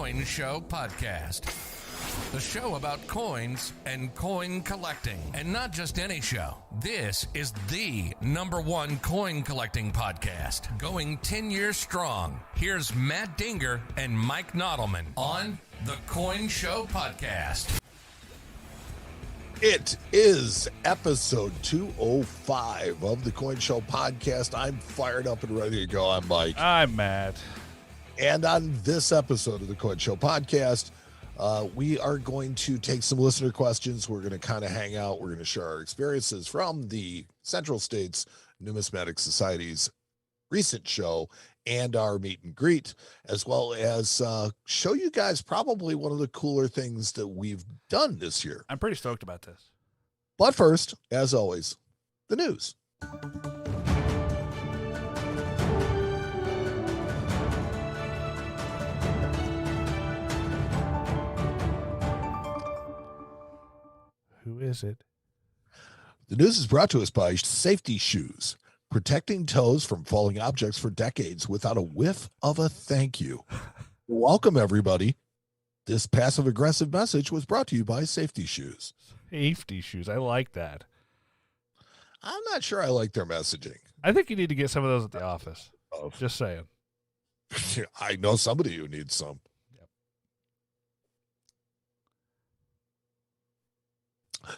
Coin Show podcast. The show about coins and coin collecting. And not just any show. This is the #1 coin collecting podcast, going 10 years strong. Here's Matt Dinger and Mike Nodelman on the Coin Show podcast. It is episode 205 of the Coin Show podcast. I'm fired up and ready to go. I'm Mike. I'm Matt. And on this episode of the Coin Show podcast, we are going to take some listener questions. We're going to kind of hang out. We're going to share our experiences from the Central States Numismatic Society's recent show and our meet and greet, as well as show you guys probably one of the cooler things that we've done this year. I'm pretty stoked about this. But first, as always, the news. Who is it? The news is brought to us by Safety Shoes, protecting toes from falling objects for decades without a whiff of a thank you. Welcome, everybody. This passive-aggressive message was brought to you by Safety Shoes. Safety Shoes. I like that. I'm not sure I like their messaging. I think you need to get some of those at the office. Just saying. I know somebody who needs some. Yep.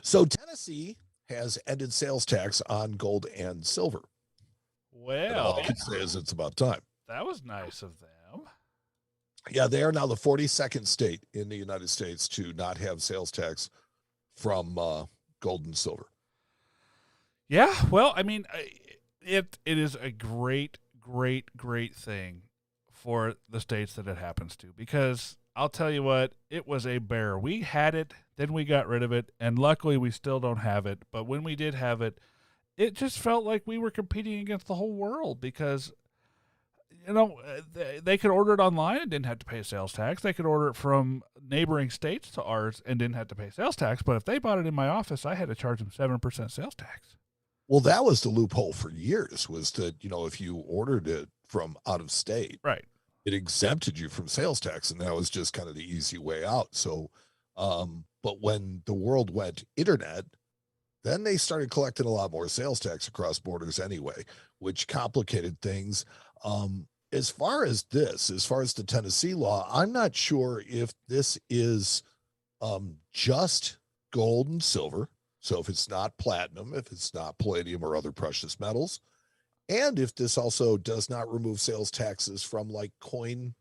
So Tennessee has ended sales tax on gold and silver. Well, and all I can say is it's about time. That was nice of them. Yeah, they are now the 42nd state in the United States to not have sales tax from gold and silver. Yeah, well, I mean, it is a great thing for the states that it happens to, because I'll tell you what, it was a bear. We had it, then we got rid of it, and luckily we still don't have it. But when we did have it, it just felt like we were competing against the whole world, because, you know, they could order it online and didn't have to pay sales tax. They could order it from neighboring states to ours and didn't have to pay sales tax. But if they bought it in my office, I had to charge them 7% sales tax. Well, that was the loophole for years, was that, you know, if you ordered it from out of state, right, it exempted you from sales tax, and that was just kind of the easy way out. So, but when the world went internet, then they started collecting a lot more sales tax across borders anyway, which complicated things. As far as the Tennessee law, I'm not sure if this is just gold and silver. So if it's not platinum, if it's not palladium or other precious metals, and if this also does not remove sales taxes from like coin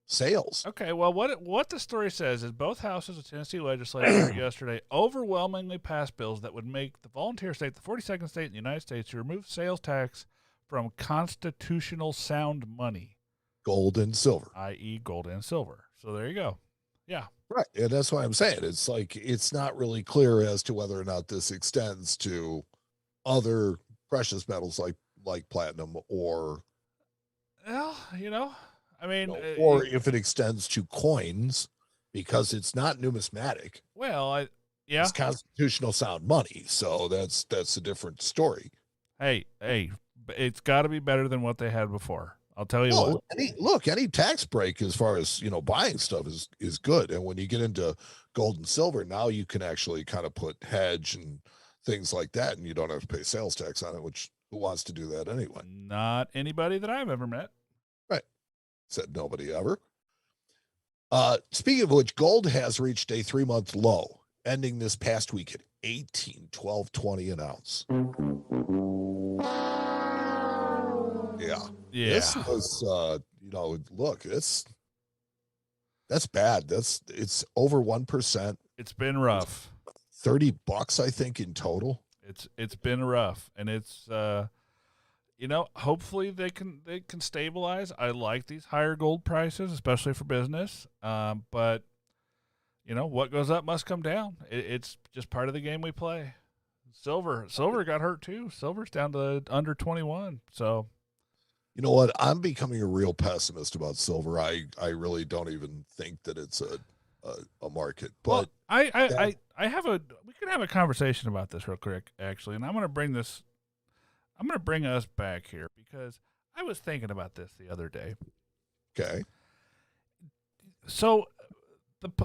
sales. Okay, well, what the story says is both houses of Tennessee legislature yesterday overwhelmingly passed bills that would make the volunteer state the 42nd state in the United States to remove sales tax from constitutional sound money. Gold and silver. I.e. gold and silver. So there you go. Yeah. Right. And that's why I'm saying it's like, it's not really clear as to whether or not this extends to other precious metals like platinum or, well, you know, I mean, or if it extends to coins, because it's not numismatic. Well, yeah, it's constitutional sound money. So that's a different story. Hey, it's got to be better than what they had before. I'll tell you what. Any tax break as far as, you know, buying stuff is good. And when you get into gold and silver, now you can actually kind of put hedge and things like that, and you don't have to pay sales tax on it, which who wants to do that anyway? Not anybody that I've ever met. Right. Said nobody ever. Speaking of which, gold has reached a 3-month low, ending this past week at $18.12.20 an ounce. Yeah. This was, you know, look, that's bad. It's over 1%. It's been rough. $30, I think, in total. It's been rough, and it's, you know, hopefully they can stabilize. I like these higher gold prices, especially for business. But you know, what goes up must come down. It's just part of the game we play. Silver got hurt too. Silver's down to under 21. So, you know what? I'm becoming a real pessimist about silver. I really don't even think that it's a market. But well, we can have a conversation about this real quick, actually, and I'm going to bring us back here because I was thinking about this the other day. Okay. So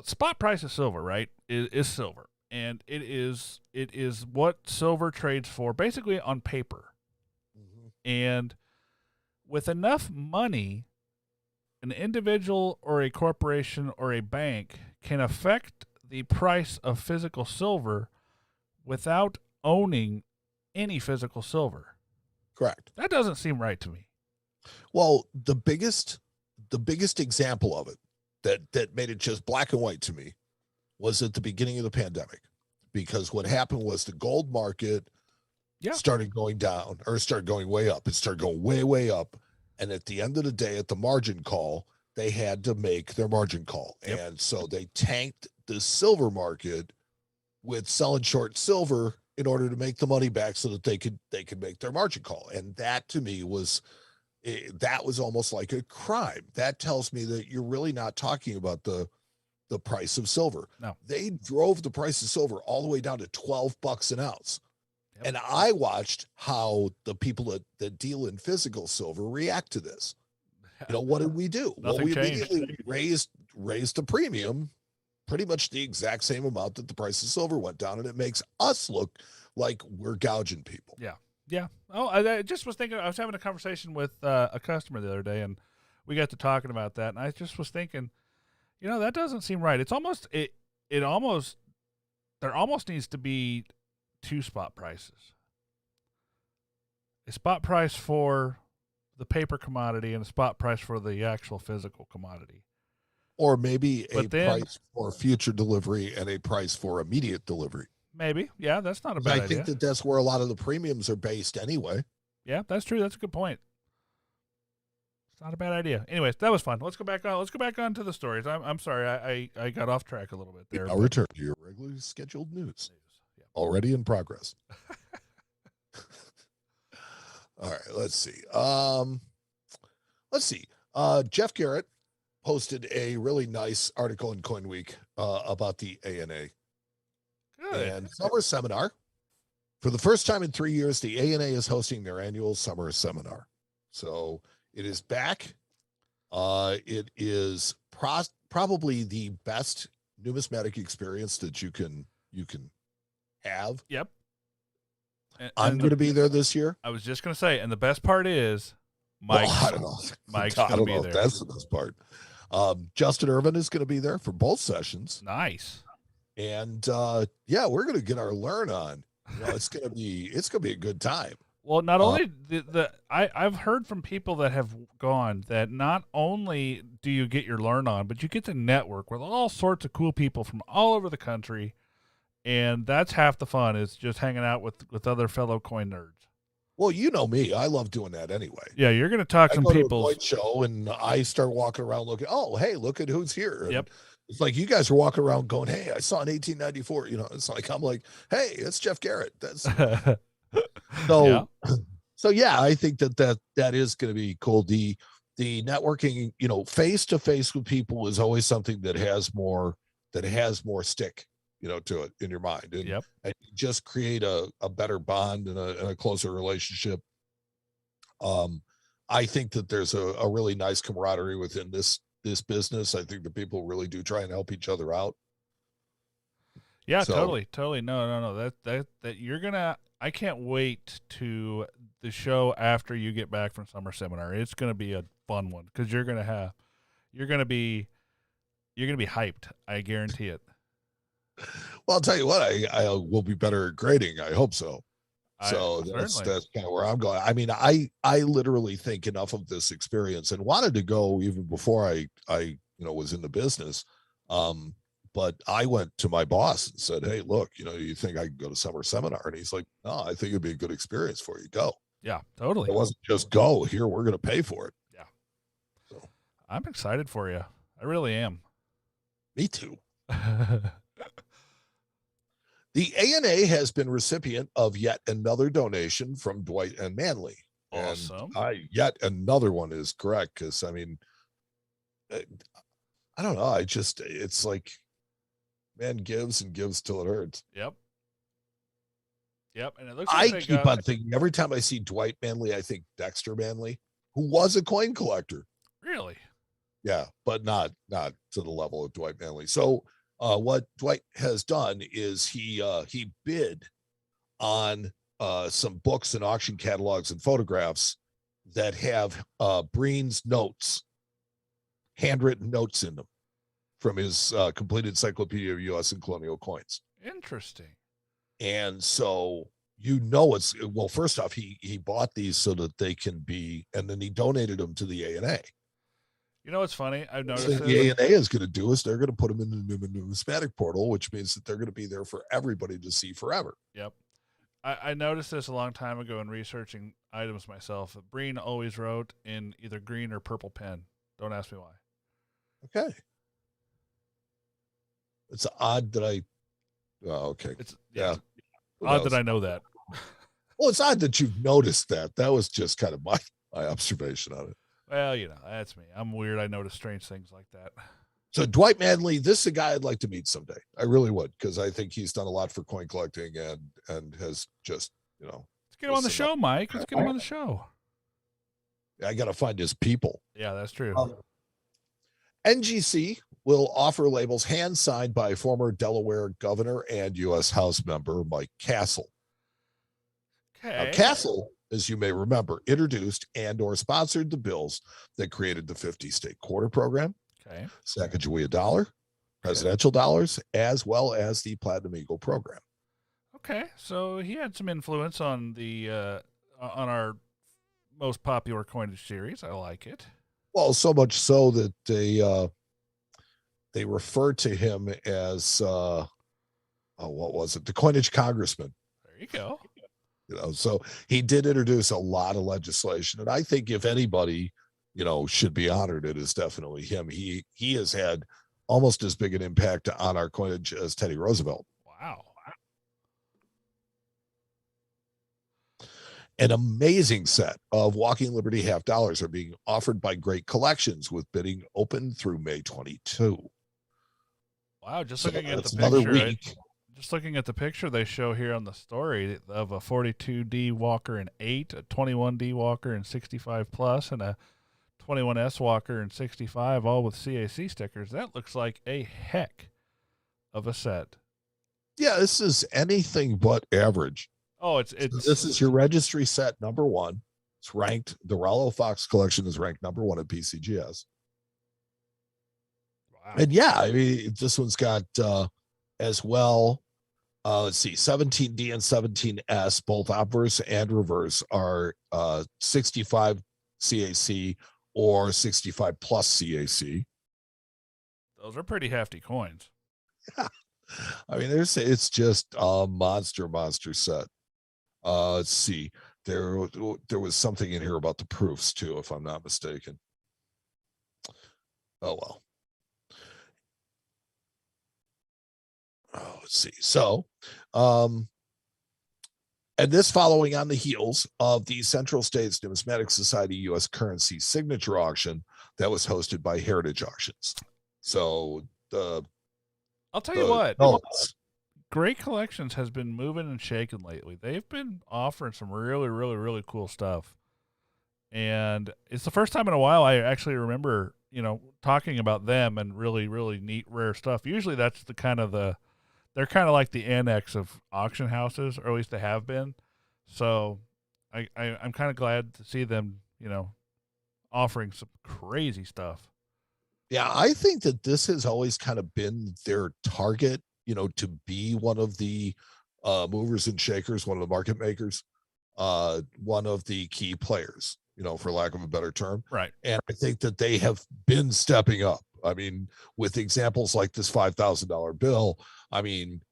spot price of silver, right, is silver, and it is what silver trades for, basically on paper. Mhm. And with enough money, an individual or a corporation or a bank can affect the price of physical silver without owning any physical silver. Correct. That doesn't seem right to me. Well, the biggest example of it that made it just black and white to me was at the beginning of the pandemic, because what happened was the gold market started going down, or started going way up. It started going way, way up. And at the end of the day, at the margin call, they had to make their margin call. Yep. And so they tanked the silver market with selling short silver in order to make the money back so that they could make their margin call. And that to me was almost like a crime. That tells me that you're really not talking about the price of silver. No. They drove the price of silver all the way down to $12 an ounce. Yep. And I watched how the people that deal in physical silver react to this. What did we do? Well, we immediately raised the premium pretty much the exact same amount that the price of silver went down, and it makes us look like we're gouging people. Yeah. Yeah. Oh, I just was thinking, I was having a conversation with a customer the other day, and we got to talking about that, and I just was thinking, that doesn't seem right. It's almost, there almost needs to be two spot prices. A spot price for the paper commodity and a spot price for the actual physical commodity. Or maybe price for future delivery and a price for immediate delivery. Maybe. Yeah, that's not a bad idea. I think that's where a lot of the premiums are based anyway. Yeah, that's true. That's a good point. It's not a bad idea. Anyways, that was fun. Let's go back on to the stories. I'm sorry. I got off track a little bit there. I'll return to your regularly scheduled news. Yeah. Already in progress. All right, let's see. Jeff Garrett posted a really nice article in Coin Week about the ANA. Good. And summer seminar. For the first time in 3 years, the ANA is hosting their annual summer seminar. So it is back. It is probably the best numismatic experience that you can have. Yep. I'm going to be there this year. I was just going to say, and the best part is Mike's going to be there. If that's the best part. Justin Irvin is going to be there for both sessions. Nice. And we're going to get our learn on. It's going to be a good time. Well, not only I've heard from people that have gone that not only do you get your learn on, but you get to network with all sorts of cool people from all over the country. And that's half the fun, is just hanging out with other fellow coin nerds. Well, you know me. I love doing that anyway. Yeah, you're going to talk some people. To a coin show, and I start walking around looking, oh, hey, look at who's here. And yep. It's like you guys are walking around going, hey, I saw in 1894. It's like, I'm like, hey, it's Jeff Garrett. That's so. Yeah. So yeah, I think that is going to be cool. The networking, face to face with people is always something that has more stick, to it in your mind, and, and just create a better bond and a closer relationship. I think that there's a really nice camaraderie within this business. I think that people really do try and help each other out. Yeah, totally. No. That you're gonna. I can't wait to the show after you get back from summer seminar. It's gonna be a fun one because you're gonna be hyped. I guarantee it. Well, I'll tell you what, I will be better at grading. I hope so. So that's kind of where I'm going. I mean, I literally think enough of this experience and wanted to go even before I was in the business. But I went to my boss and said, hey, look, you think I can go to summer seminar? And he's like, no, I think it'd be a good experience for you. Go. Yeah, totally. It wasn't just go here. We're going to pay for it. Yeah. So I'm excited for you. I really am. Me too. The ANA has been recipient of yet another donation from Dwight and Madley. Awesome. And yet another one is correct, because I mean, I don't know. It's like, man gives and gives till it hurts. Yep. And it looks like I keep on thinking, every time I see Dwight Madley, I think Dexter Madley, who was a coin collector. Really? Yeah, but not to the level of Dwight Madley. So what Dwight has done is he bid on some books and auction catalogs and photographs that have Breen's notes, handwritten notes in them from his complete encyclopedia of U.S. and colonial coins. Interesting. And so it's well. First off, he bought these so that they can be, and then he donated them to the A&A. You know what's funny? I've noticed So the A&A is going to do is they're going to put them in the numismatic portal, which means that they're going to be there for everybody to see forever. Yep. I noticed this a long time ago in researching items myself. Breen always wrote in either green or purple pen. Don't ask me why. Okay. It's odd that okay. It's yeah. Odd that I know that. Well, it's odd that you've noticed that. That was just kind of my observation on it. Well, that's me. I'm weird. I notice strange things like that. So Dwight Madley, this is a guy I'd like to meet someday. I really would, because I think he's done a lot for coin collecting and has just, Let's get him on the show, Mike. Let's get him on the show. I got to find his people. Yeah, that's true. NGC will offer labels hand signed by former Delaware governor and U.S. House member Mike Castle. Okay. Now, Castle, as you may remember, introduced and or sponsored the bills that created the 50-state quarter program, Sacagawea dollar, presidential dollars, as well as the Platinum Eagle program. Okay, so he had some influence on the on our most popular coinage series. I like it. Well, so much so that they refer to him as what was it? The Coinage Congressman. There you go. So he did introduce a lot of legislation, and I think if anybody, should be honored, it is definitely him. He has had almost as big an impact on our coinage as Teddy Roosevelt. Wow. An amazing set of Walking Liberty half dollars are being offered by Great Collections, with bidding open through May 22. Wow, just looking at the picture. Another week. Just looking at the picture they show here on the story of a 42D Walker in 8, a 21D Walker in 65 plus, and a 21S Walker in 65, all with CAC stickers. That looks like a heck of a set. Yeah, this is anything but average. Oh, it's this is your registry set number 1. It's ranked. The Rollo Fox collection is ranked number 1 at PCGS. Wow. And yeah, I mean, this one's got as well. Let's see, 17D and 17S, both obverse and reverse, are 65 CAC or 65 plus CAC. Those are pretty hefty coins. Yeah. I mean, it's just a monster set. Let's see, there was something in here about the proofs too, if I'm not mistaken. Oh well. Let's see. So, and this following on the heels of the Central States Numismatic Society U.S. currency signature auction that was hosted by Heritage Auctions. So I'll tell you what, Great Collections has been moving and shaking lately. They've been offering some really, really, really cool stuff. And it's the first time in a while I actually remember, talking about them and really, really neat, rare stuff. Usually that's they're kind of like the annex of auction houses, or at least they have been. So I'm kind of glad to see them, offering some crazy stuff. Yeah, I think that this has always kind of been their target, to be one of the movers and shakers, one of the market makers, one of the key players, for lack of a better term. Right. And I think that they have been stepping up. I mean, with examples like this $5,000 bill, I mean,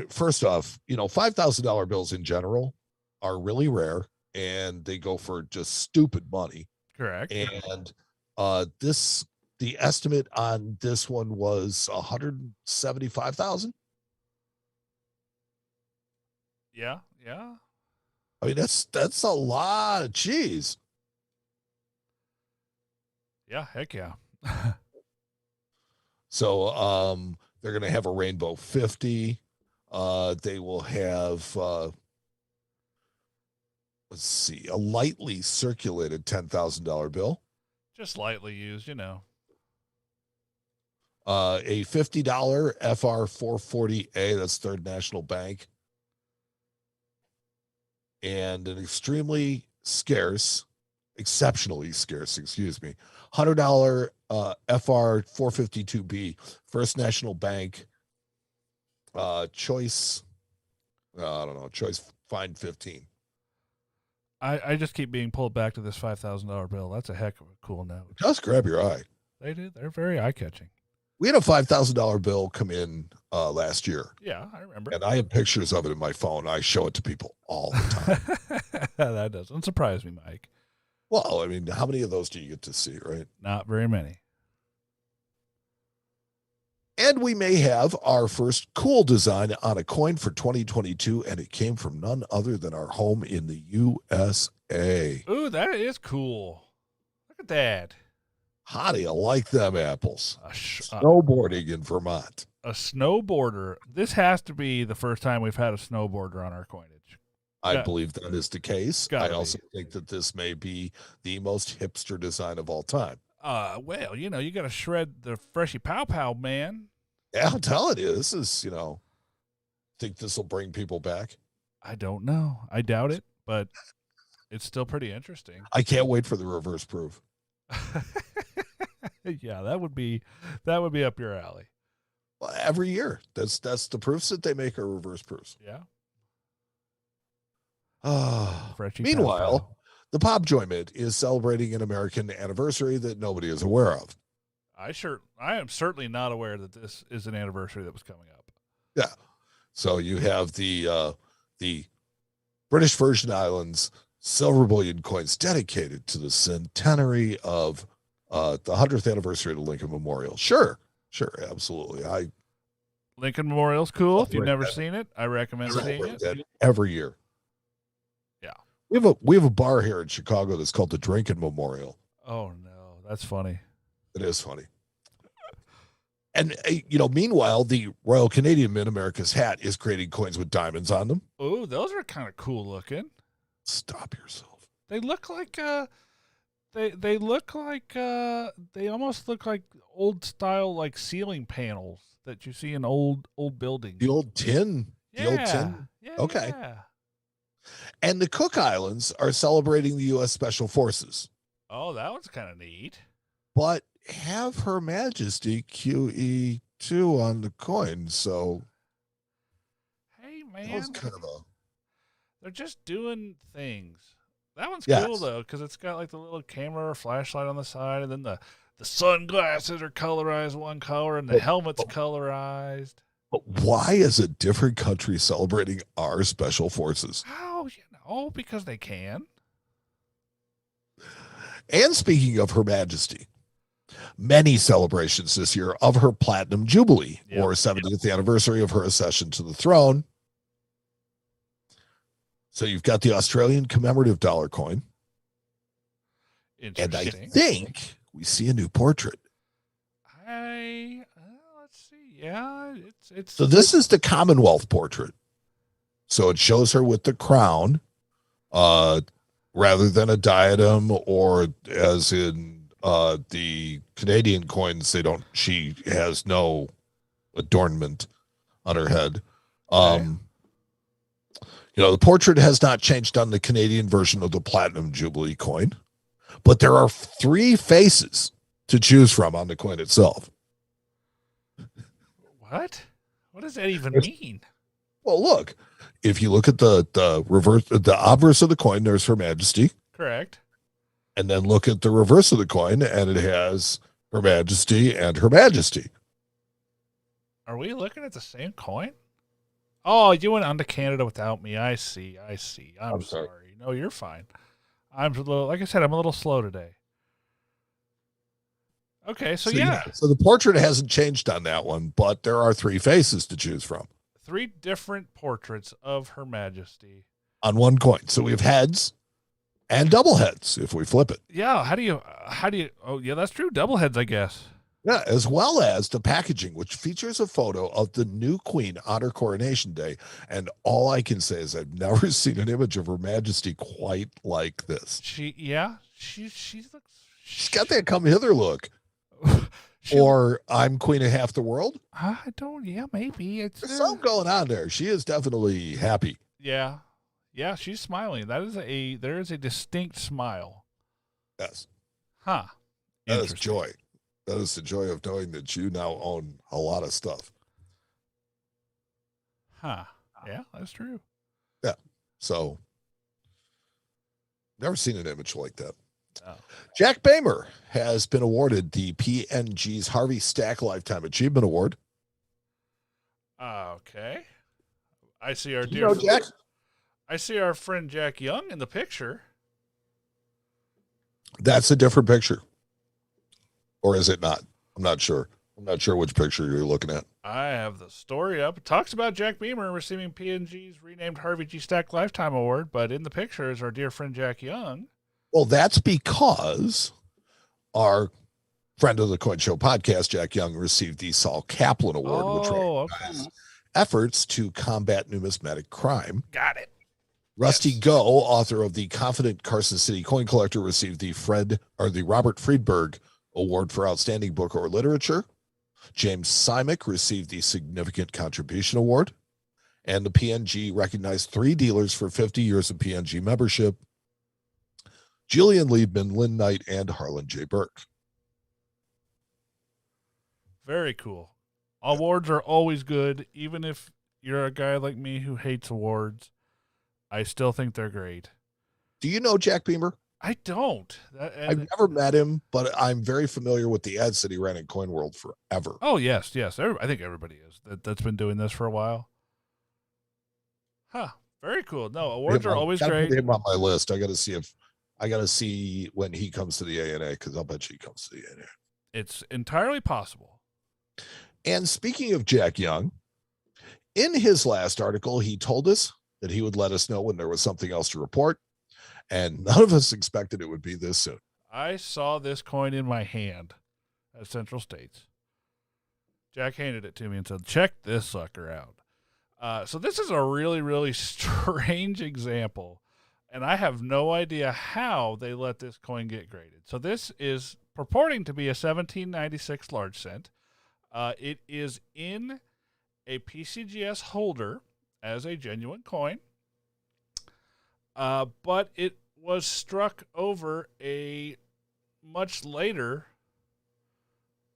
first off, $5,000 bills in general are really rare, and they go for just stupid money. Correct. And the estimate on this one was 175,000. Yeah. I mean, that's a lot of cheese. Yeah, heck yeah. So they're going to have a Rainbow 50. They will have, let's see, a lightly circulated $10,000 bill. Just lightly used, A $50 FR 440A, that's Third National Bank, and an exceptionally scarce, $100 FR 452B, First National Bank, choice, choice find 15. I just keep being pulled back to this $5,000 bill. That's a heck of a cool note. Just grab your eye. They do. They're very eye-catching. We had a $5,000 bill come in last year. Yeah, I remember. And I have pictures of it in my phone. I show it to people all the time. That doesn't surprise me, Mike. Well, I mean, how many of those do you get to see, right? Not very many. And we may have our first cool design on a coin for 2022, and it came from none other than our home in the USA. Ooh, that is cool. Look at that. How do you like them apples? Snowboarding in Vermont. A snowboarder. This has to be the first time we've had a snowboarder on our coinage. I believe that is the case. I also think that this may be the most hipster design of all time. Well, you got to shred the freshy pow-pow, man. Yeah, I'm telling you, this is, think this will bring people back? I don't know. I doubt it, but it's still pretty interesting. I can't wait for the reverse proof. Yeah, that would be up your alley. Well, every year. That's the proofs that they make are reverse proofs. Yeah. Meanwhile, pow-pow. The Pop Joyment is celebrating an American anniversary that nobody is aware of. I am certainly not aware that this is an anniversary that was coming up. Yeah. So you have the British Virgin Islands silver bullion coins dedicated to the centenary of the 100th anniversary of the Lincoln Memorial. Sure, absolutely. Lincoln Memorial's cool. If you've never seen it, I recommend seeing it. Every year. Yeah. We have a bar here in Chicago that's called the Drinking Memorial. Oh no, that's funny. It is funny. And meanwhile, the Royal Canadian Mint America's hat is creating coins with diamonds on them. Oh, those are kind of cool looking. Stop yourself. They look like they almost look like old style like ceiling panels that you see in old buildings. The old tin. Yeah. The old tin. Yeah. Okay. Yeah. And the Cook Islands are celebrating the U.S. Special Forces. Oh, that one's kind of neat. But have Her Majesty QE2 on the coin, so hey man, that was kind of they're just doing things. That one's Yes. cool though, because it's got like the little camera or flashlight on the side, and then the sunglasses are colorized one color, and the helmet's colorized. But why is a different country celebrating our special forces? Oh, because they can. And speaking of Her Majesty, many celebrations this year of her Platinum Jubilee, or 70th anniversary of her accession to the throne. So you've got the Australian commemorative dollar coin. And I think we see a new portrait. Let's see. Yeah, it's So this is the Commonwealth portrait. So it shows her with the crown, rather than a diadem, or as in the Canadian coins, she has no adornment on her head. The portrait has not changed on the Canadian version of the Platinum Jubilee coin, but there are 3 faces to choose from on the coin itself. What? What does that even mean? Well, look, if you look at the reverse, the obverse of the coin, there's Her Majesty. Correct. And then look at the reverse of the coin, and it has Her Majesty and Her Majesty. Are we looking at the same coin? Oh, you went on to Canada without me. I see. I'm sorry. No, you're fine. Like I said, I'm a little slow today. Okay, so yeah. So the portrait hasn't changed on that one, but there are 3 faces to choose from. 3 different portraits of Her Majesty on one coin. So we have heads and double heads if we flip it. Yeah. How do you, oh yeah, that's true. Double heads, I guess. Yeah. As well as the packaging, which features a photo of the new queen on her coronation day. And all I can say is I've never seen an image of Her Majesty quite like this. She looks, she's got that come hither look. or I'm queen of half the world. I don't. Yeah, maybe it's There's something going on there. She is definitely happy. Yeah, yeah. She's smiling. There is a distinct smile. Yes. Huh. That is joy. That is the joy of knowing that you now own a lot of stuff. Huh. Yeah, that's true. Yeah. So, never seen an image like that. Oh. Jack Boehmer has been awarded the P&G's Harvey Stack Lifetime Achievement Award. Okay. I see our Jack? I see our friend Jack Young in the picture. That's a different picture. Or is it not? I'm not sure. I'm not sure which picture you're looking at. I have the story up. It talks about Jack Boehmer receiving P&G's renamed Harvey G. Stack Lifetime Award, but in the picture is our dear friend Jack Young. Well, that's because our friend of the Coin Show podcast, Jack Young, received the Saul Kaplan Award, which recognizes efforts to combat numismatic crime. Got it. Rusty Go, author of The Confident Carson City Coin Collector, received the Robert Friedberg Award for Outstanding Book or Literature. James Simic received the Significant Contribution Award. And the P&G recognized 3 dealers for 50 years of P&G membership: Julian Liebman, Lynn Knight, and Harlan J. Burke. Very cool. Awards are always good, even if you're a guy like me who hates awards. I still think they're great. Do you know Jack Boehmer? I don't. I've never met him, but I'm very familiar with the ads that he ran in Coin World forever. Oh, yes. I think everybody is. That's been doing this for a while. Huh. Very cool. No, awards are always great. Put him on my list. I got to see when he comes to the ANA, because I'll bet he comes to the ANA. It's entirely possible. And speaking of Jack Young, in his last article, he told us that he would let us know when there was something else to report. And none of us expected it would be this soon. I saw this coin in my hand at Central States. Jack handed it to me and said, check this sucker out. So this is a really, really strange example. And I have no idea how they let this coin get graded. So this is purporting to be a 1796 large cent. It is in a PCGS holder as a genuine coin. But it was struck over a much later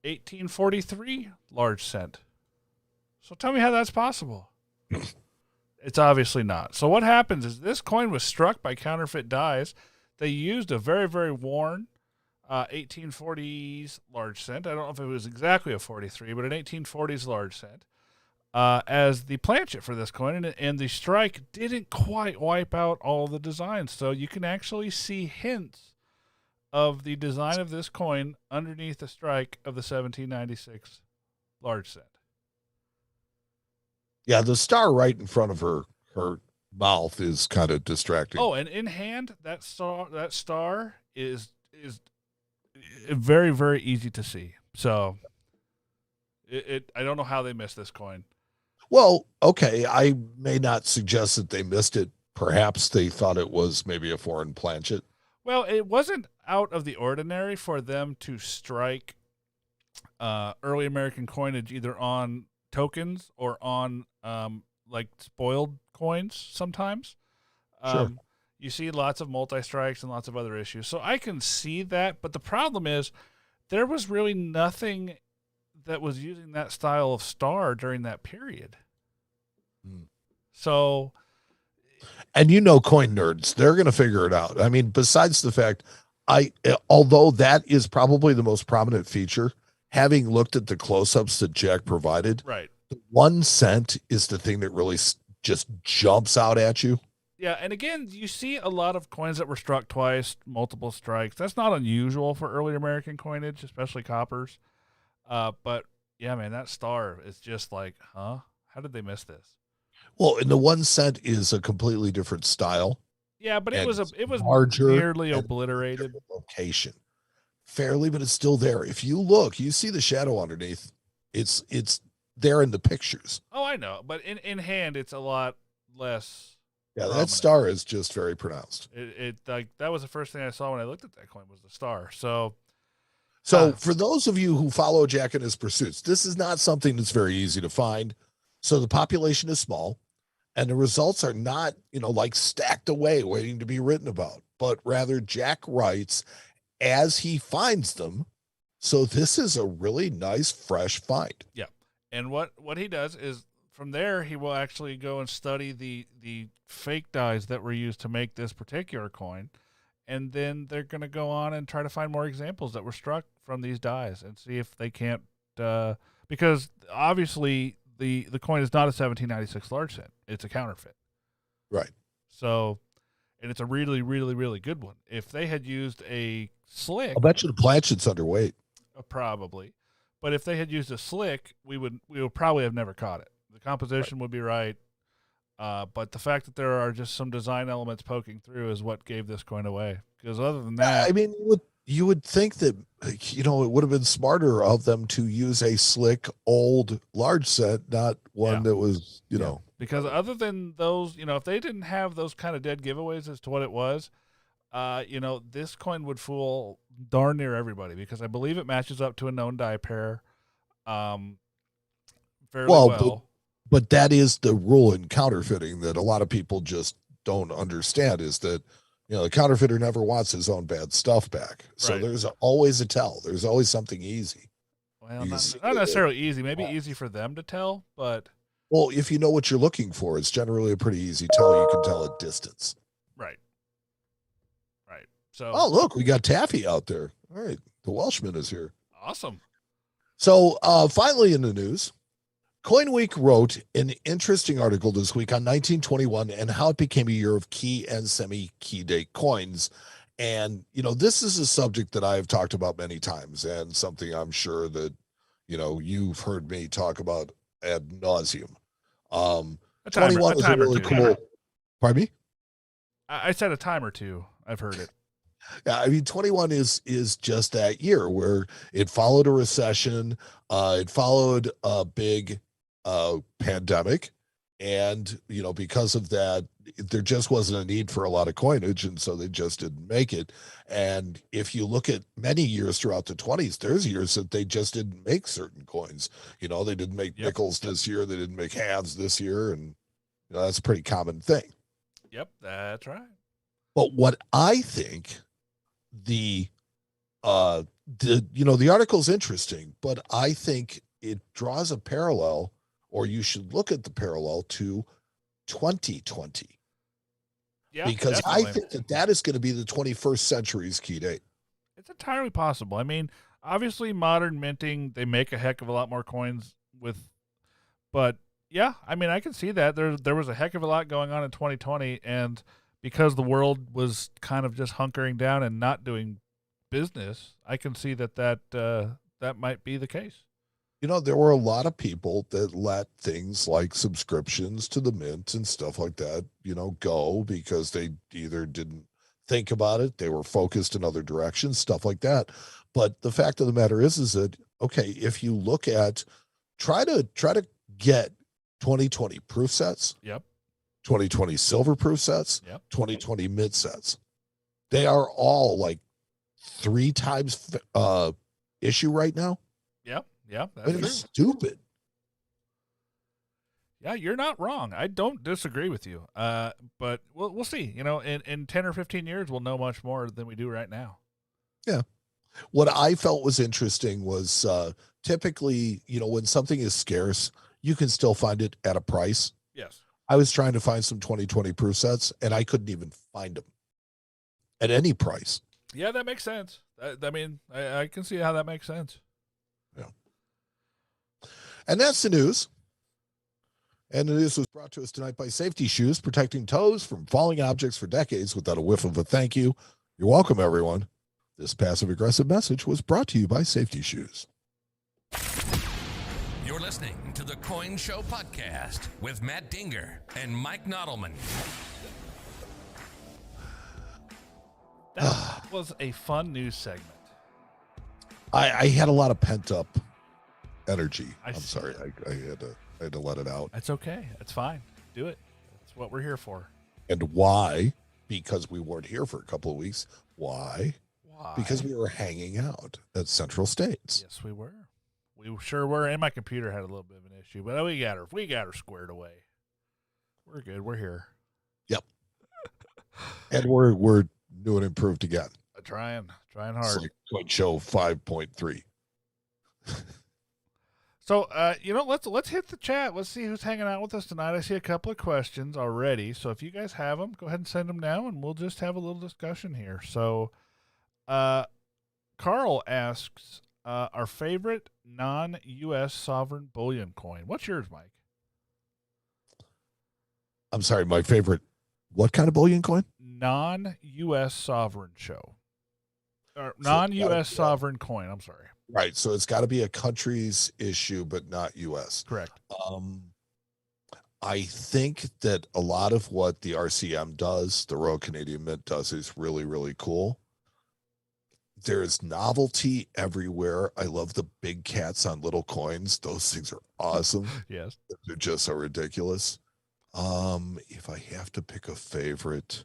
1843 large cent. So tell me how that's possible. It's obviously not. So what happens is this coin was struck by counterfeit dies. They used a very, very worn 1840s large cent. I don't know if it was exactly a 43, but an 1840s large cent. As the planchet for this coin, and the strike didn't quite wipe out all the designs. So you can actually see hints of the design of this coin underneath the strike of the 1796 large cent. Yeah, the star right in front of her mouth is kind of distracting. Oh, and in hand, that star is very, very easy to see. So I don't know how they missed this coin. Well, okay, I may not suggest that they missed it. Perhaps they thought it was maybe a foreign planchet. Well, it wasn't out of the ordinary for them to strike early American coinage either on tokens or on like spoiled coins sometimes. Sure. You see lots of multi-strikes and lots of other issues. So I can see that, but the problem is there was really nothing that was using that style of star during that period. So, and coin nerds, they're going to figure it out. I mean, besides the fact, although that is probably the most prominent feature, having looked at the close-ups that Jack provided, right, the 1 cent is the thing that really just jumps out at you. Yeah, and again, you see a lot of coins that were struck twice, multiple strikes. That's not unusual for early American coinage, especially coppers. But yeah, man, that star is just like, huh? How did they miss this? Well, and the 1 cent is a completely different style. Yeah, but it was larger, nearly obliterated location. Fairly, but it's still there. If you look, you see the shadow underneath. It's there in the pictures. Oh, I know, but in hand, it's a lot less. Yeah, prominent. that star is just very pronounced. It like that was the first thing I saw when I looked at that coin was the star. So, So for those of you who follow Jack and his pursuits, this is not something that's very easy to find. So the population is small and the results are not, like stacked away waiting to be written about, but rather Jack writes as he finds them. So this is a really nice, fresh find. Yeah. And what he does is from there, he will actually go and study the fake dies that were used to make this particular coin. And then they're going to go on and try to find more examples that were struck from these dies and see if they can't, because obviously the coin is not a 1796 large cent. It's a counterfeit. Right. So, and it's a really, really, really good one. If they had used a slick, I'll bet you the planchet's underweight. Probably. But if they had used a slick, we would probably have never caught it. The composition would be right. But the fact that there are just some design elements poking through is what gave this coin away. Because other than that, I mean, you would think that, it would have been smarter of them to use a slick, old, large set, not one that was, know. Because other than those, if they didn't have those kind of dead giveaways as to what it was, this coin would fool darn near everybody because I believe it matches up to a known die pair fairly well. But that is the rule in counterfeiting that a lot of people just don't understand is that, the counterfeiter never wants his own bad stuff back. So there's always a tell. There's always something easy. Well, not necessarily easy. Maybe easy for them to tell, but. Well, if you know what you're looking for, it's generally a pretty easy tell. You can tell at distance. Right. So. Oh, look, we got Taffy out there. All right. The Welshman is here. Awesome. So finally in the news, Coin Week wrote an interesting article this week on 1921 and how it became a year of key and semi-key date coins. And, this is a subject that I've talked about many times and something I'm sure that, you've heard me talk about ad nauseum. 21 was a really cool. Pardon me? I said a time or two. I've heard it. Yeah, I mean, 21 is just that year where it followed a recession. It followed a big pandemic. And, because of that, there just wasn't a need for a lot of coinage. And so they just didn't make it. And if you look at many years throughout the 20s, there's years that they just didn't make certain coins. They didn't make nickels this year. They didn't make halves this year. And that's a pretty common thing. Yep, that's right. But what I think the article's interesting, but I think it draws a parallel, or you should look at the parallel to 2020. Yeah, because definitely. I think that is going to be the 21st century's key date. It's entirely possible. I mean, obviously modern minting, they make a heck of a lot more coins but yeah, I mean, I can see that there was a heck of a lot going on in 2020, and because the world was kind of just hunkering down and not doing business, I can see that might be the case. There were a lot of people that let things like subscriptions to the mint and stuff like that, go because they either didn't think about it, they were focused in other directions, stuff like that. But the fact of the matter is that, okay, if you look at, try to get 2020 proof sets. Yep. 2020 silver proof sets, yep. 2020 mid sets. They are all like 3 times issue right now. Yep. That's stupid. Yeah, you're not wrong. I don't disagree with you. But we'll see. In 10 or 15 years, we'll know much more than we do right now. Yeah. What I felt was interesting was typically, when something is scarce, you can still find it at a price. Yes. I was trying to find some 2020 proof sets, and I couldn't even find them at any price. Yeah, that makes sense. I mean, I can see how that makes sense. Yeah. And that's the news. And the news was brought to us tonight by Safety Shoes, protecting toes from falling objects for decades without a whiff of a thank you. You're welcome, everyone. This passive-aggressive message was brought to you by Safety Shoes. You're listening to the Coin Show Podcast with Matt Dinger and Mike Nodelman. That was a fun news segment. I had a lot of pent-up energy. I'm see. Sorry. I had to let it out. That's okay. That's fine. Do it. That's what we're here for. And why? Because we weren't here for a couple of weeks. Why? Why? Because we were hanging out at Central States. Yes, we were. We sure were. And my computer had a little bit of an issue, but we got her squared away. We're good. We're here. Yep. And we're new and improved again. Trying hard. It's like Coin Show 5.3. So, let's hit the chat. Let's see who's hanging out with us tonight. I see a couple of questions already. So if you guys have them, go ahead and send them now, and we'll just have a little discussion here. So, Carl asks, our favorite non-U.S. sovereign bullion coin. What's yours, Mike? I'm sorry, my favorite. What kind of bullion coin? Non-U.S. sovereign show. Or non-U.S. sovereign coin. I'm sorry. Right. So it's got to be a country's issue, but not U.S. Correct. I think that a lot of what the RCM does, the Royal Canadian Mint does, is really, really cool. There's novelty everywhere. I love the big cats on little coins. Those things are awesome. Yes. They're just so ridiculous. If I have to pick a favorite,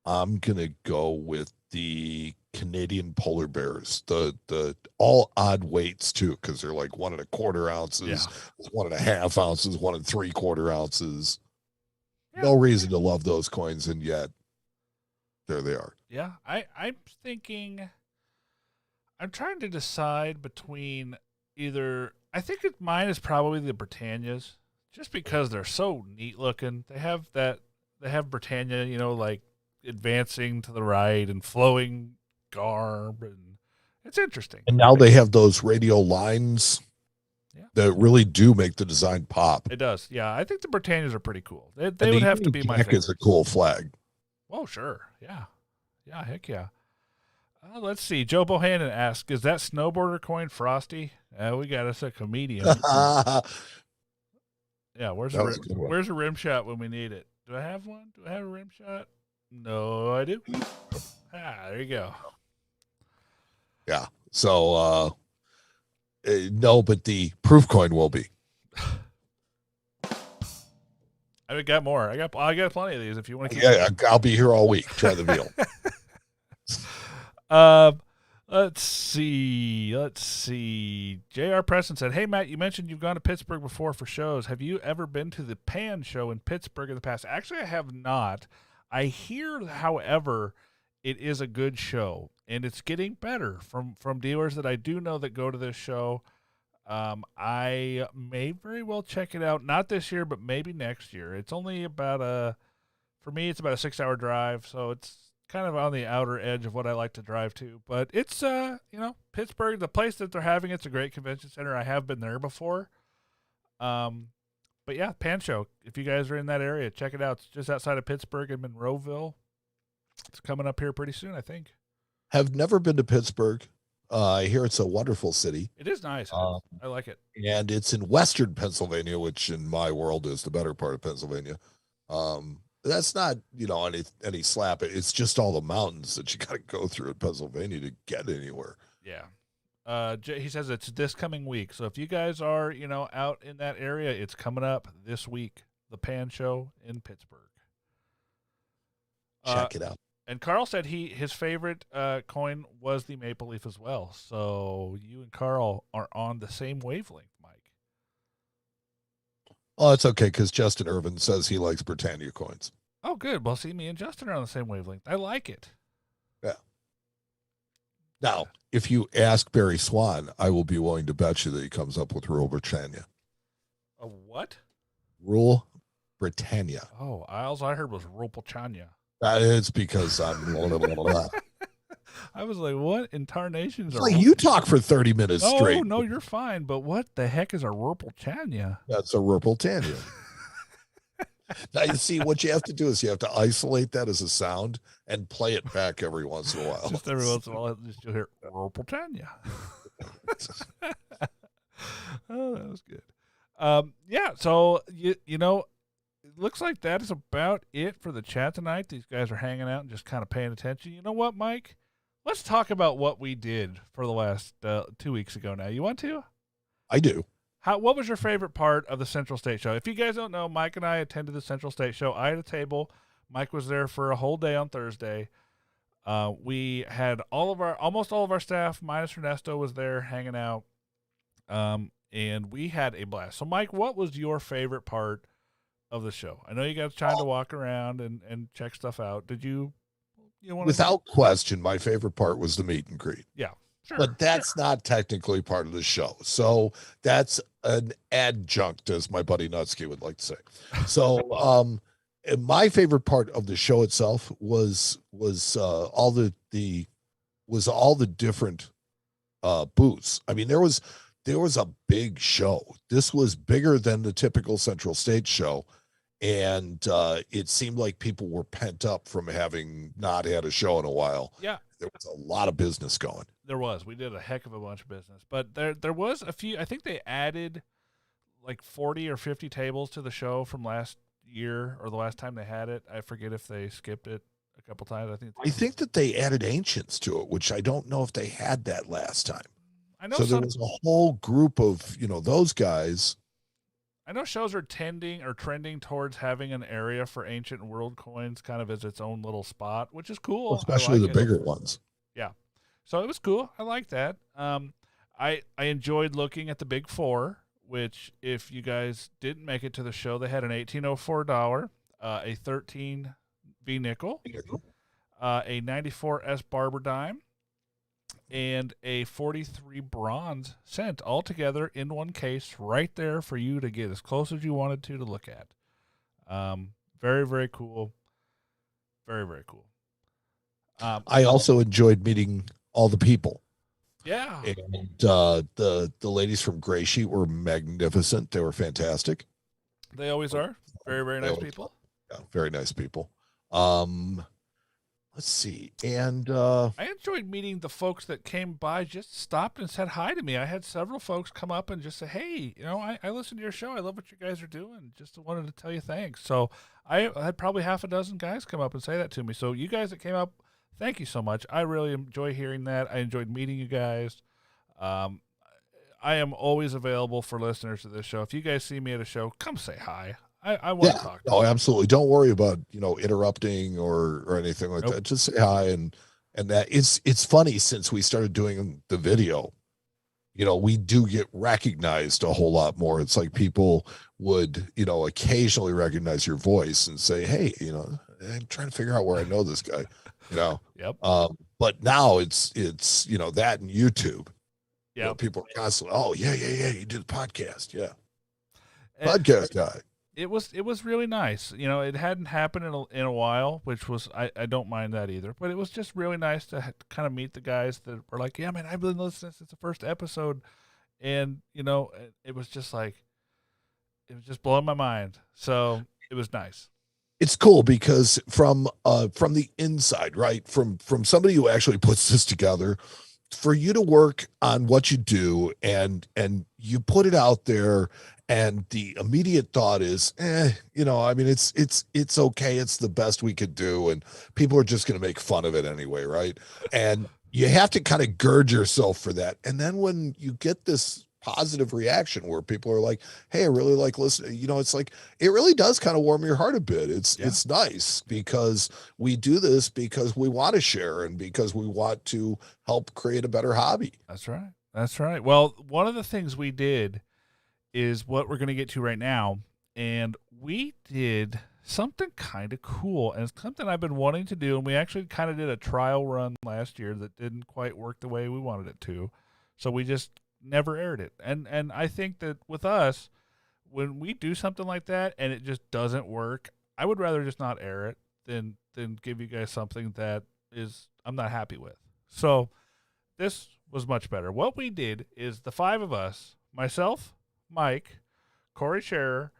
I'm gonna go with the Canadian polar bears, the all odd weights too, because they're like 1 1/4 ounces, 1 1/2 ounces, 1 3/4 ounces. Yeah. No reason to love those coins, and yet there they are. Yeah, I'm thinking. I'm trying to decide between either. I think mine is probably the Britannias, just because they're so neat looking. They have Britannia, like advancing to the right and flowing garb, and it's interesting. And now they have those radial lines that really do make the design pop. It does. Yeah, I think the Britannias are pretty cool. They would have to be my favorite. It's a cool flag. Oh, sure. Yeah. Yeah, heck yeah. Let's see. Joe Bohannon asks, is that snowboarder coin Frosty? We got us a comedian. Yeah, where's a rim shot when we need it? Do I have one? Do I have a rim shot? No, I do. There you go. Yeah. So, no, but the proof coin will be. I got more. I got plenty of these if you want to keep. Yeah, I'll be here all week. Try the veal. Let's see. J.R. Preston said, hey, Matt, you mentioned you've gone to Pittsburgh before for shows. Have you ever been to the Pan show in Pittsburgh in the past? Actually, I have not. I hear, however, it is a good show, and it's getting better from dealers that I do know that go to this show. I may very well check it out, not this year, but maybe next year. It's only for me, it's about a 6-hour drive, so it's kind of on the outer edge of what I like to drive to. But it's, Pittsburgh, the place that they're having, it's a great convention center. I have been there before. But yeah, Pan Show. If you guys are in that area, check it out. It's just outside of Pittsburgh in Monroeville. It's coming up here pretty soon, I think. Have never been to Pittsburgh. I hear it's a wonderful city. It is nice. I like it. And it's in western Pennsylvania, which in my world is the better part of Pennsylvania. That's not, any slap. It's just all the mountains that you got to go through in Pennsylvania to get anywhere. Yeah. He says it's this coming week. So if you guys are, out in that area, it's coming up this week. The Pan Show in Pittsburgh. Check it out. And Carl said his favorite coin was the Maple Leaf as well. So you and Carl are on the same wavelength, Mike. Oh, it's okay, because Justin Irvin says he likes Britannia coins. Oh, good. Well, see, me and Justin are on the same wavelength. I like it. Yeah. Now, if you ask Barry Swan, I will be willing to bet you that he comes up with Rule Britannia. A what? Rule Britannia. Oh, all I heard was Rule Britannia. It's because I'm blah, blah, blah, blah. I was like, what in tarnations? It's like you talk for 30 minutes straight. No, you're fine. But what the heck is a Rurpeltania? That's a Rurpeltania. Now, you see, what you have to do is you have to isolate that as a sound and play it back every once in a while. Just every once in a while, you'll hear Rurpeltania. Oh, that was good. Yeah, so, it looks like that is about it for the chat tonight. These guys are hanging out and just kind of paying attention. You know what, Mike? Let's talk about what we did for the last 2 weeks ago now. You want to? I do. What was your favorite part of the Central State Show? If you guys don't know, Mike and I attended the Central State Show. I had a table. Mike was there for a whole day on Thursday. We had almost all of our staff, minus Ernesto, was there hanging out. And we had a blast. So, Mike, what was your favorite part of the show? I know you got time to walk around and check stuff out. Did you want Without question, my favorite part was the meet and greet. Yeah, sure. But that's not technically part of the show. So that's an adjunct, as my buddy Nutsky would like to say. So, and my favorite part of the show itself was all the different booths. I mean, there was a big show. This was bigger than the typical Central States show. And it seemed like people were pent up from having not had a show in a while. Yeah. There was a lot of business going. There was. We did a heck of a bunch of business. But there was a few. I think they added like 40 or 50 tables to the show from last year or the last time they had it. I forget if they skipped it a couple times. I think that they added Ancients to it, which I don't know if they had that last time. I know. So there was a whole group of, those guys. I know shows are trending towards having an area for ancient world coins kind of as its own little spot, which is cool. Especially the bigger ones. Yeah. So it was cool. I like that. I enjoyed looking at the big four, which if you guys didn't make it to the show, they had an $1804, a 13 V nickel, a 94 S Barber dime, and a 43 bronze cent all together in one case right there for you to get as close as you wanted to look at. Very, very cool. Very, very cool. I also enjoyed meeting all the people. Yeah. And the ladies from Gray Sheet were magnificent. They were fantastic. They always are. Very, very nice people. Yeah, very nice people. Let's see. And I enjoyed meeting the folks that came by, just stopped and said hi to me. I had several folks come up and just say, hey, I listen to your show. I love what you guys are doing. Just wanted to tell you thanks. So I had probably half a dozen guys come up and say that to me. So you guys that came up, thank you so much. I really enjoy hearing that. I enjoyed meeting you guys. I am always available for listeners to this show. If you guys see me at a show, come say hi. I want to talk. Oh, absolutely. Don't worry about, interrupting or anything like that. Just say hi. And that it's funny, since we started doing the video, we do get recognized a whole lot more. It's like people would, occasionally recognize your voice and say, hey, I'm trying to figure out where I know this guy, Yep. But now it's, that and YouTube. Yeah. People are constantly, oh yeah. You did the podcast. Yeah. Podcast guy. It was really nice. It hadn't happened in a while, which was, I don't mind that either, but it was just really nice to kind of meet the guys that were like, yeah, man, I've been listening since the first episode. And, it was just blowing my mind. So it was nice. It's cool because from the inside, right? From somebody who actually puts this together, for you to work on what you do and you put it out there, and the immediate thought is, it's okay. It's the best we could do. And people are just going to make fun of it anyway. Right. And you have to kind of gird yourself for that. And then when you get this positive reaction where people are like, hey, I really like listening, it's like, it really does kind of warm your heart a bit. It's nice because we do this because we want to share and because we want to help create a better hobby. That's right. That's right. Well, one of the things we did is what we're going to get to right now. And we did something kind of cool, and it's something I've been wanting to do. And we actually kind of did a trial run last year that didn't quite work the way we wanted it to. So we just never aired it. And I think that with us, when we do something like that and it just doesn't work, I would rather just not air it than give you guys something that I'm not happy with. So this was much better. What we did is the five of us, myself, Mike, Corey Scherer,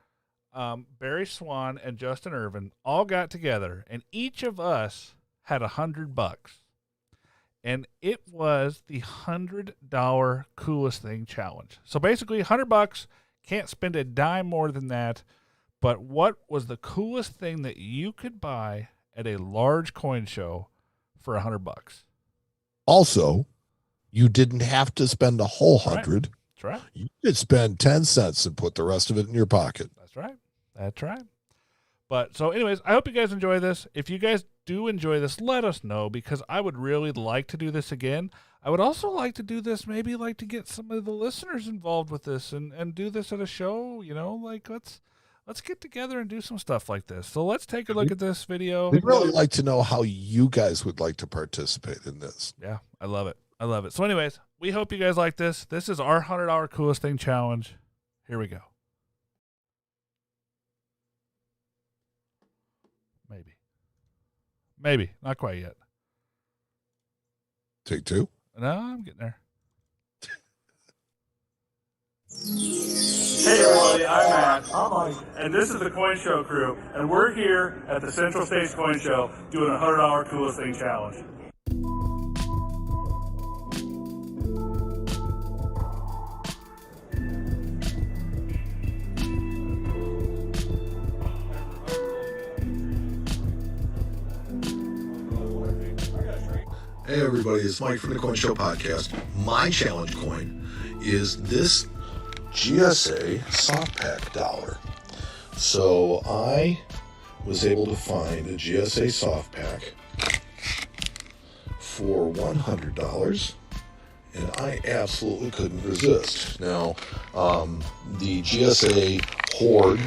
Barry Swan, and Justin Irvin all got together, and each of us had $100. And it was the $100 coolest thing challenge. So basically $100, can't spend a dime more than that. But what was the coolest thing that you could buy at a large coin show for $100? Also, you didn't have to spend a whole 100. That's right. You could spend 10 cents and put the rest of it in your pocket. That's right. That's right. But so anyways, I hope you guys enjoy this. If you guys do enjoy this, let us know, because I would really like to do this again. I would also like to do this, maybe like to get some of the listeners involved with this and do this at a show, like let's get together and do some stuff like this. So let's take a look at this video. We'd really like to know how you guys would like to participate in this. Yeah, I love it. I love it. So anyways, we hope you guys like this. This is our $100 Coolest Thing Challenge. Here we go. Maybe. Not quite yet. Take two? No, I'm getting there. Hey everybody, I'm Matt. I'm Mike. And this is the Coin Show crew. And we're here at the Central States Coin Show doing a $100 Coolest Thing Challenge. Hey everybody, it's Mike from the Coin Show podcast. My challenge coin is this GSA soft pack dollar. So I was able to find a GSA soft pack for $100, and I absolutely couldn't resist. Now, the GSA hoard,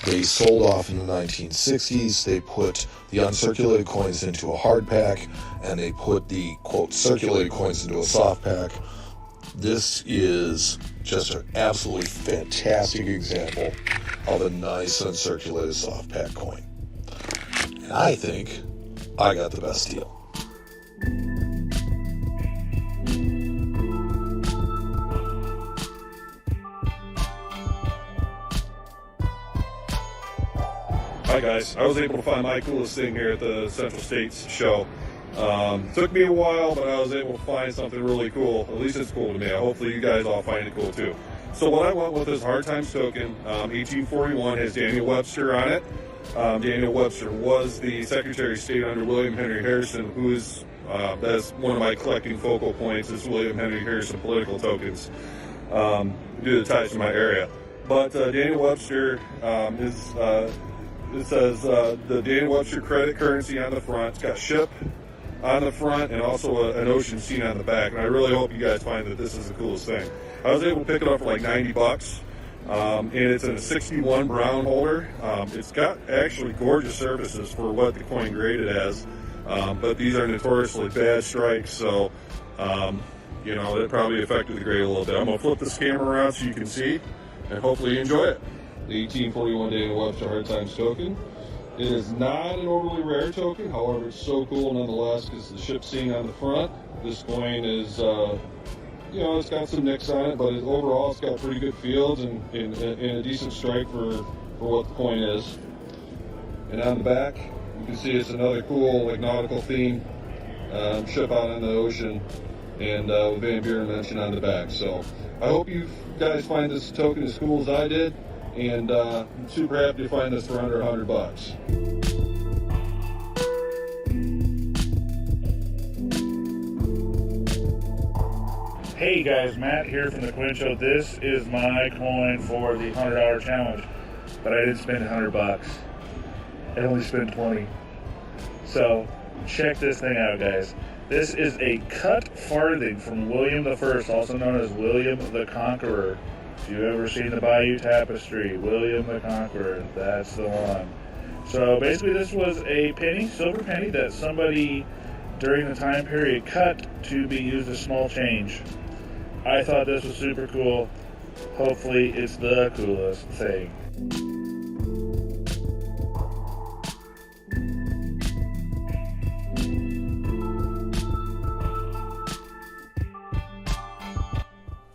they sold off in the 1960s. They put the uncirculated coins into a hard pack, and they put the, quote, circulated coins into a soft pack. This is just an absolutely fantastic example of a nice uncirculated soft pack coin. And I think I got the best deal. Hi guys, I was able to find my coolest thing here at the Central States show. Took me a while, but I was able to find something really cool. At least it's cool to me. Hopefully you guys all find it cool too. So what I went with is Hard Times token. 1841 has Daniel Webster on it. Daniel Webster was the Secretary of State under William Henry Harrison, who is, that's one of my collecting focal points, is William Henry Harrison political tokens, due to the ties to my area. But Daniel Webster is... it says the Daniel Webster credit currency on the front. It's got ship on the front and also an ocean scene on the back. And I really hope you guys find that this is the coolest thing. I was able to pick it up for like $90, and it's in a 61 brown holder. It's got actually gorgeous surfaces for what the coin graded as, but these are notoriously bad strikes, so that probably affected the grade a little bit. I'm going to flip this camera around so you can see, and hopefully you enjoy it. The 1841 Daniel Webster Hard Times token. It is not an overly rare token, however, it's so cool nonetheless because the ship scene on the front. This coin is, it's got some nicks on it, but overall it's got pretty good fields and a decent strike for what the coin is. And on the back, you can see it's another cool, nautical theme, ship out on the ocean, and with Van Buren mentioned on the back. So I hope you guys find this token as cool as I did. And I'm super happy to find this for under $100. Hey guys, Matt here from the Coin Show. This is my coin for the $100 challenge, but I didn't spend $100. I only spent $20. So check this thing out, guys. This is a cut farthing from William I, also known as William the Conqueror. If you've ever seen the Bayeux Tapestry, William the Conqueror, that's the one. So basically this was a penny, silver penny, that somebody during the time period cut to be used as small change. I thought this was super cool. Hopefully it's the coolest thing.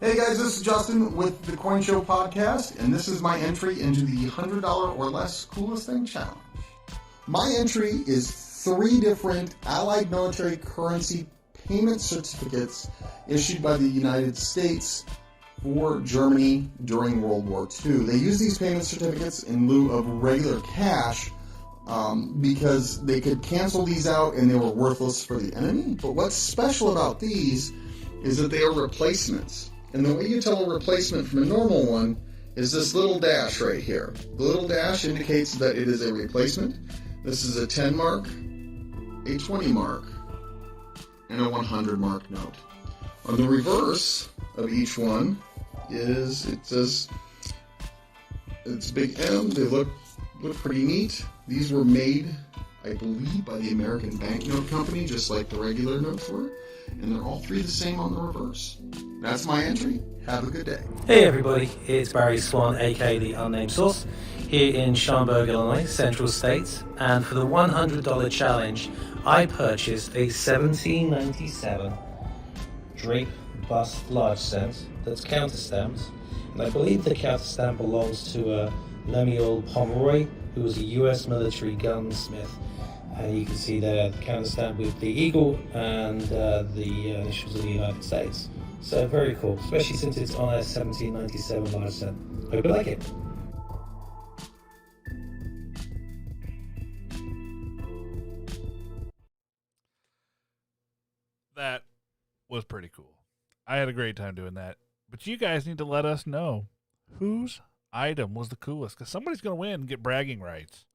Hey guys, this is Justin with the Coin Show podcast, and this is my entry into the $100 or less coolest thing challenge. My entry is 3 different allied military currency payment certificates issued by the United States for Germany during World War II. They used these payment certificates in lieu of regular cash because they could cancel these out and they were worthless for the enemy. But what's special about these is that they are replacements. And the way you tell a replacement from a normal one is this little dash right here. The little dash indicates that it is a replacement. This is a 10 mark, a 20 mark, and a 100 mark note. On the reverse of each one it says it's big M. They look pretty neat. These were made, I believe, by the American Banknote Company, just like the regular notes were. And they're all three the same on the reverse. That's my entry. Have a good day. Hey everybody, it's Barry Swan, aka The Unnamed Source, here in Schaumburg, Illinois, Central States. And for the $100 challenge, I purchased a 1797 Drape Bust large stamps that's counterstamped. And I believe the counterstamp belongs to Lemuel Pomeroy, who was a US military gunsmith. You can see there the counterstamp with the eagle and the initials of the United States. So very cool, especially since it's on a 1797 large stamp. Hope you like it. That was pretty cool. I had a great time doing that. But you guys need to let us know whose item was the coolest, because somebody's going to win and get bragging rights.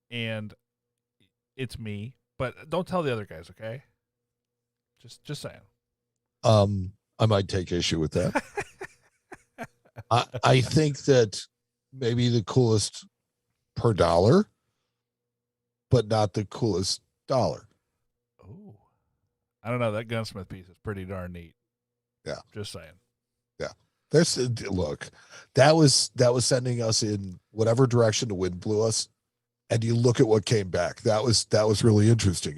And it's me, but don't tell the other guys, okay? Just saying. I might take issue with that. I think that maybe the coolest per dollar, but not the coolest dollar. Oh, I don't know. That gunsmith piece is pretty darn neat. Yeah. Just saying. Yeah. Look, that was sending us in whatever direction the wind blew us. And you look at what came back. That was really interesting.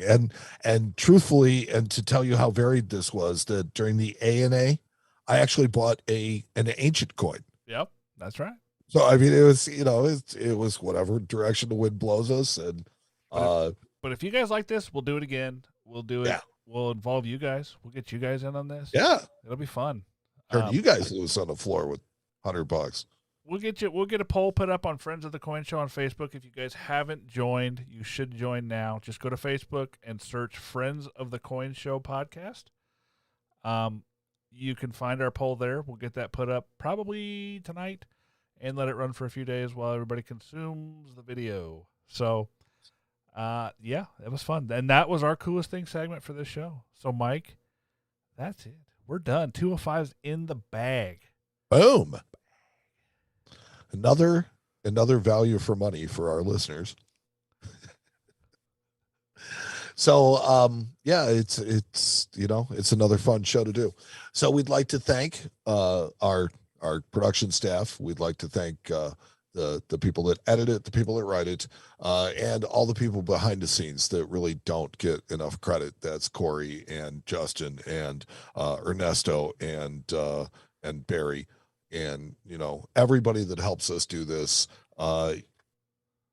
And truthfully, and to tell you how varied this was, that during the ANA, I actually bought an ancient coin. Yep, that's right. So I mean, it was, it was whatever direction the wind blows us. And but if you guys like this, we'll do it again. We'll do it. Yeah. We'll involve you guys. We'll get you guys in on this. Yeah, it'll be fun. Turn you guys loose on the floor with $100. We'll get a poll put up on Friends of the Coin Show on Facebook. If you guys haven't joined, you should join now. Just go to Facebook and search Friends of the Coin Show podcast. You can find our poll there. We'll get that put up probably tonight and let it run for a few days while everybody consumes the video. So, yeah, it was fun. And that was our coolest thing segment for this show. So, Mike, that's it. We're done. 205's in the bag. Boom. Another value for money for our listeners. So yeah, it's another fun show to do. So we'd like to thank our production staff. We'd like to thank the people that edit it, the people that write it, and all the people behind the scenes that really don't get enough credit. That's Corey and Justin and Ernesto and Barry. And, everybody that helps us do this,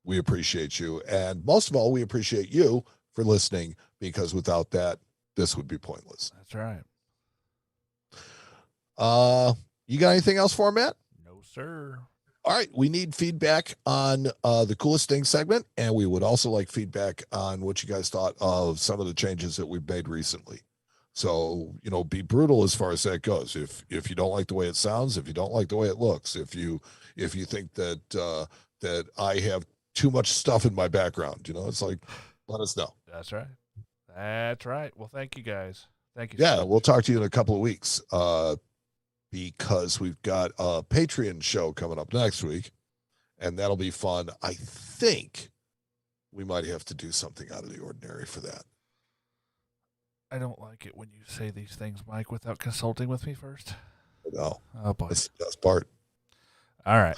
we appreciate you. And most of all, we appreciate you for listening, because without that, this would be pointless. That's right. You got anything else for Matt? No, sir. All right. We need feedback on the coolest thing segment. And we would also like feedback on what you guys thought of some of the changes that we've made recently. So, be brutal as far as that goes. If you don't like the way it sounds, if you don't like the way it looks, if you think that that I have too much stuff in my background, it's like, let us know. That's right. That's right. Well, thank you guys. Thank you. Yeah, we'll talk to you in a couple of weeks because we've got a Patreon show coming up next week, and that'll be fun. I think we might have to do something out of the ordinary for that. I don't like it when you say these things, Mike, without consulting with me first. No. Oh, boy. That's part. All right.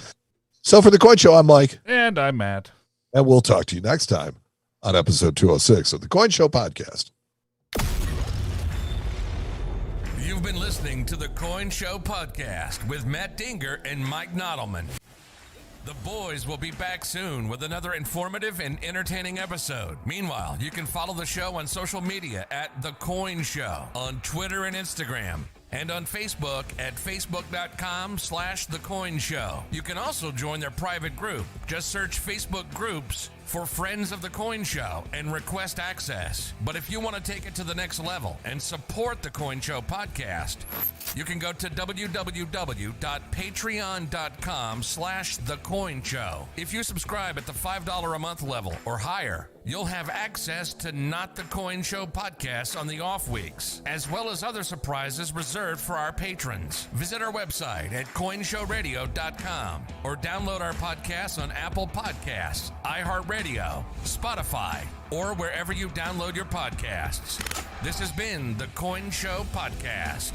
So for the Coin Show, I'm Mike. And I'm Matt. And we'll talk to you next time on episode 206 of the Coin Show podcast. You've been listening to the Coin Show podcast with Matt Dinger and Mike Nottleman. The boys will be back soon with another informative and entertaining episode. Meanwhile, you can follow the show on social media at The Coin Show on Twitter and Instagram, and on Facebook at facebook.com/The Coin Show. You can also join their private group. Just search Facebook groups for friends of the Coin Show and request access. But if you want to take it to the next level and support the Coin Show podcast, you can go to www.patreon.com/thecoinshow. If you subscribe at the $5 a month level or higher, you'll have access to Not the Coin Show podcasts on the off weeks, as well as other surprises reserved for our patrons. Visit our website at coinshowradio.com or download our podcasts on Apple Podcasts, iHeartRadio, Spotify, or wherever you download your podcasts. This has been the Coin Show Podcast.